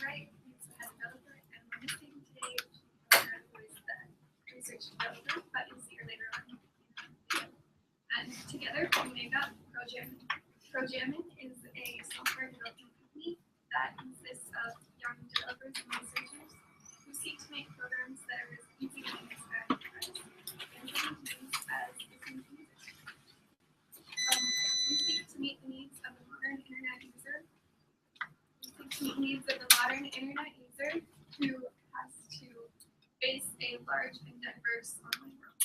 right, he's a developer, and we're missing today who is the research developer, but you'll see her later on in the video. And together we made up ProJAMMIN. ProJAMMIN is a software development company that consists of young developers and researchers who seek to make programs that are as easy to use as enterprise and easy to use as listening users. We seek to meet the needs of the modern internet user. We seek to meet the needs of the modern internet user who has to face a large and diverse online world.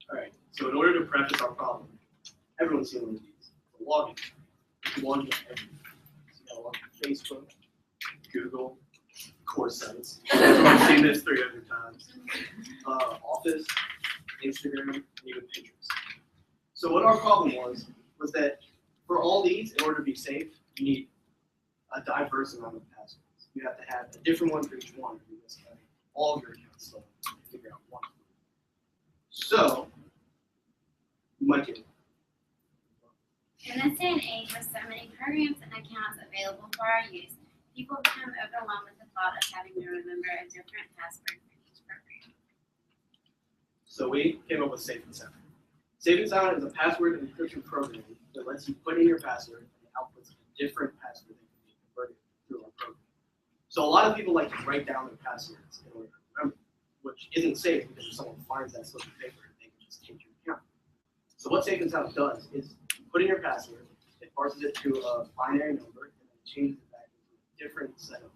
All right, so in order to preface our problem, everyone's seen one of these. The login. You log in everything. So you gotta log in Facebook, Google, course sites. I've seen this 300 times. Office, Instagram, and even Pinterest. So what our problem was that for all these, in order to be safe, you need a diverse amount of passwords. You have to have a different one for each one. You must have all of your accounts so you can figure out one. So you might get In this day and age, with so many programs and accounts available for our use, people become overwhelmed with the thought of having to remember a different password for each program. So we came up with Safe and Sound. Safe and Sound is a password encryption program that lets you put in your password and it outputs a different password that can be converted through our program. So a lot of people like to write down their passwords in order to remember, which isn't safe because if someone finds that slip of paper, they can just take your account. So what Safe and Sound does is put in your password, it parses it to a binary number, and then changes it back into a different set of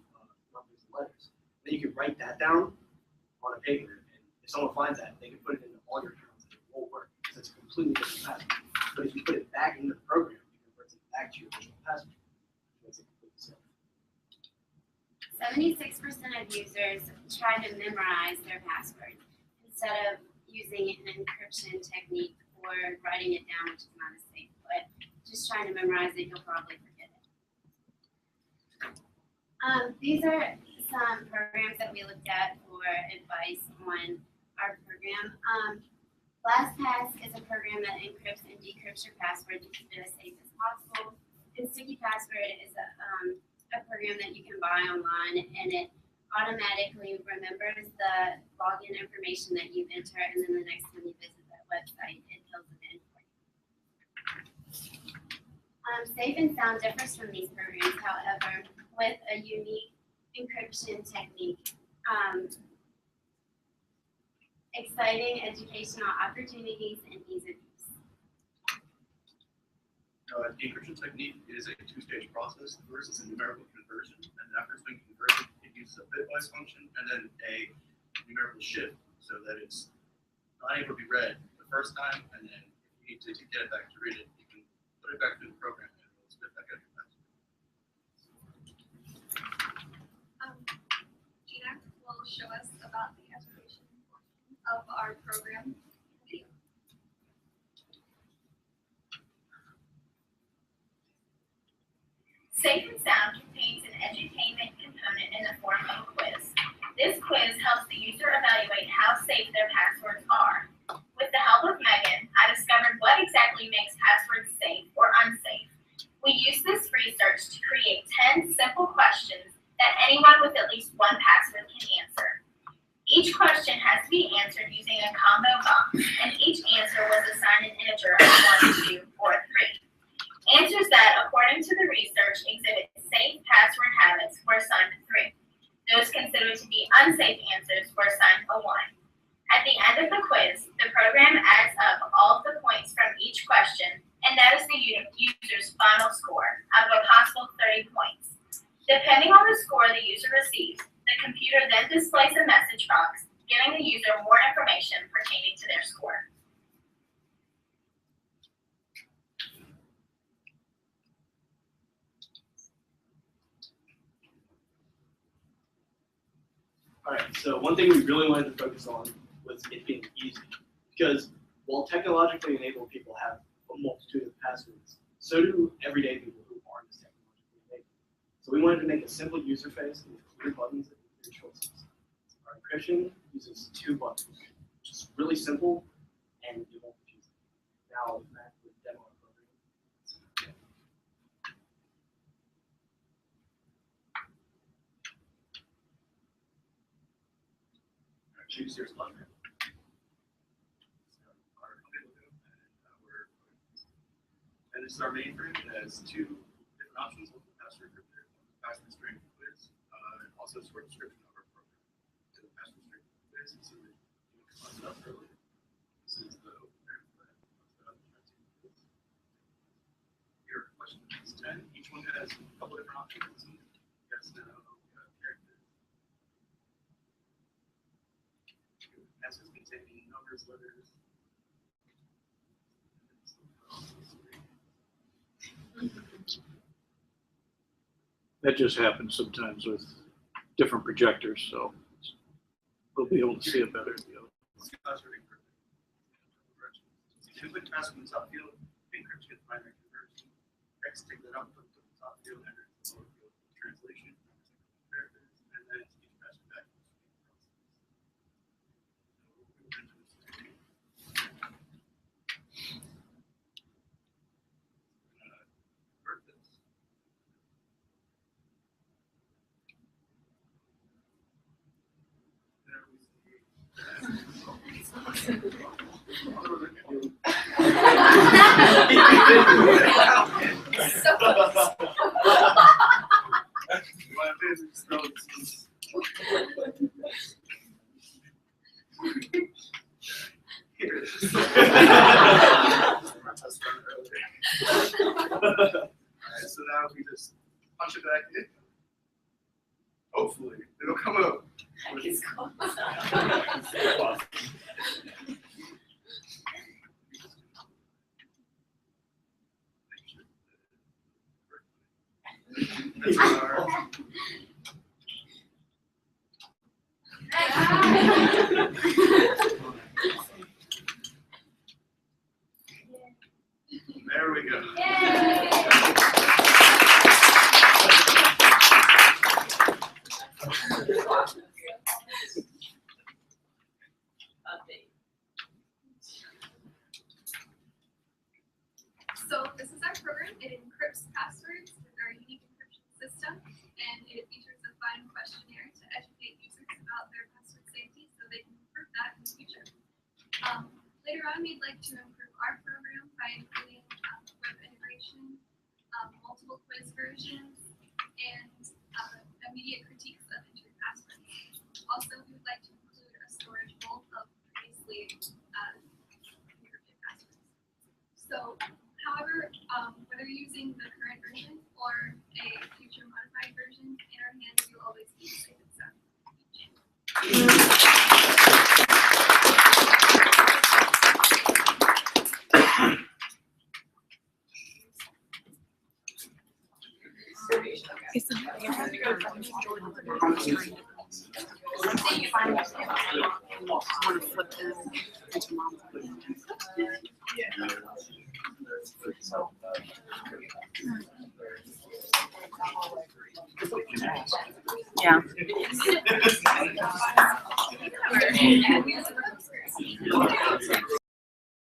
numbers and letters. Then you can write that down on a paper, and if someone finds that, they can put it into all your accounts, and it won't work because it's a completely different password. But if you put it back into the program, it converts it back to your original password, which makes it completely safe. 76% of users try to memorize their password instead of using an encryption technique or writing it down, which is not as safe. But just trying to memorize it, you'll probably forget it. These are some programs that we looked at for advice on our program. LastPass is a program that encrypts and decrypts your password to keep it as safe as possible. And Sticky Password is a program that you can buy online, and it automatically remembers the login information that you enter, and then the next time you visit that website, it fills it in for you. Safe and Sound differs from these programs, however, with a unique encryption technique. Exciting educational opportunities and ease of use. The encryption technique is a two-stage process. The first is a numerical conversion, and after it's been converted, it uses a bitwise function and then a numerical shift so that it's not able to be read the first time, and then if you need to get it back to read it, you can put it back through the program and it'll spit back out your password. Gina will show us about the application of our program video. Safe and Sound contains an edutainment component in the form of a quiz. This quiz helps the user evaluate how safe their passwords are. With the help of Megan, I discovered what exactly makes passwords safe or unsafe. We used this research to create 10 simple questions that anyone with at least one password can answer. Each question has to be answered using a combo box, and each answer was assigned an integer of 1, 2, or 3. Answers that, according to the research, exhibit safe password habits were assigned a 3. Those considered to be unsafe answers were assigned a 1. At the end of the quiz, the program adds up all of the points from each question, and that is the user's final score out of a possible 30 points. Depending on the score the user receives, the computer then displays a message box, giving the user more information pertaining to their score. All right, so one thing we really wanted to focus on was it being easy, because while technologically enabled people have a multitude of passwords, so do everyday people who aren't as technologically enabled. So we wanted to make a simple user face with clear buttons and clear choices. Our encryption uses 2 buttons, which is really simple and you won't confuse it. Now, Matt would demo our program. choose your slot. And this is our mainframe. It has two different options: one for password encrypted, password string quiz, and also short description of our program. So the password string quiz is so that you can close it up earlier. This is the open pair for that. Your question is 10. Each one has a couple different options. Yes, no, characters. Answers containing numbers, letters. That just happens sometimes with different projectors, so we'll be able to see it better. Password encrypted. So input password in the top field, encrypt to get the binary conversion. Text, take that output to the top field, enter the lower field translation, characters, and then each password back. So close. My favorite spells. Here it is. Alright, so now if we just punch it back in, hopefully it'll come out. It's cool. That's our there we go. So this is our program. It encrypts passwords with our unique encryption system, and it features a fun questionnaire to educate users about their password safety so they can improve that in the future. Later on, we'd like to improve our program by including web integration, multiple quiz versions, and immediate critiques of entered passwords. Also, we would like to include a storage vault of previously encrypted passwords. So, however, whether you're using the current version or a future modified version, in our hands, you'll always be safe and sound. Yeah. And we